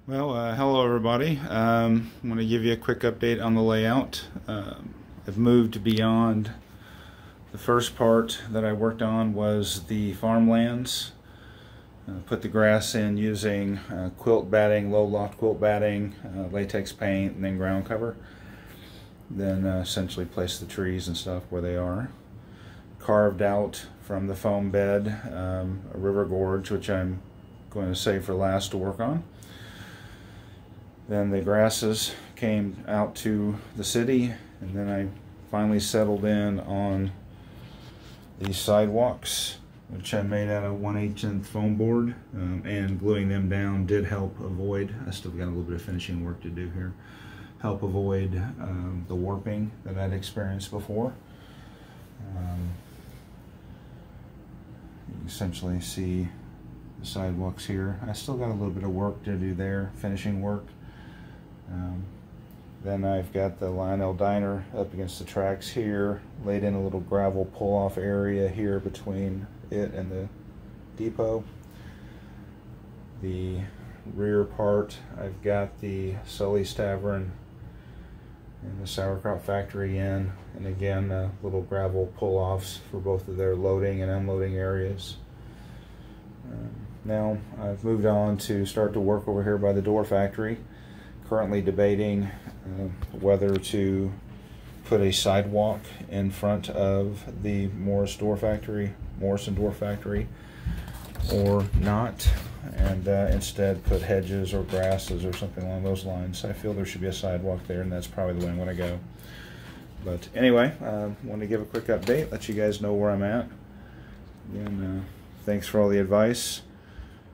Well, hello everybody. I want to give you a quick update on the layout. I've moved beyond the first part that I worked on was the farmlands. Put the grass in using quilt batting, low loft quilt batting, latex paint, and then ground cover. Then essentially place the trees and stuff where they are. Carved out from the foam bed a river gorge, which I'm going to save for last to work on. Then the grasses came out to the city, and then I finally settled in on these sidewalks, which I made out of 1/8" foam board, and gluing them down did help avoid, I still got a little bit of finishing work to do here, help avoid the warping that I'd experienced before. You essentially see the sidewalks here. I still got a little bit of work to do there, finishing work. Then I've got the Lionel Diner up against the tracks here, laid in a little gravel pull-off area here between it and the depot. The rear part, I've got the Sully's Tavern and the Sauerkraut Factory in, and again little gravel pull-offs for both of their loading and unloading areas. Now I've moved on to start to work over here by the door factory. Currently debating whether to put a sidewalk in front of the Morrison Door Factory or not, and instead put hedges or grasses or something along those lines. I feel there should be a sidewalk there, and that's probably the way I'm going to go. But anyway, want to give a quick update, let you guys know where I'm at. And thanks for all the advice.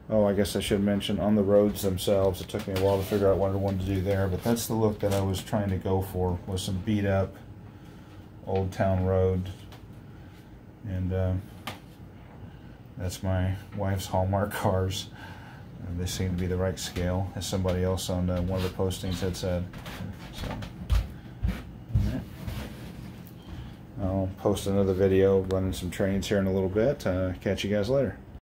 Oh, I guess I should mention, on the roads themselves, it took me a while to figure out what I wanted to do there, but that's the look that I was trying to go for, was some beat up Old Town Road. And that's my wife's Hallmark cars. They seem to be the right scale, as somebody else on one of the postings had said. So, right. I'll post another video running some trains here in a little bit. Catch you guys later.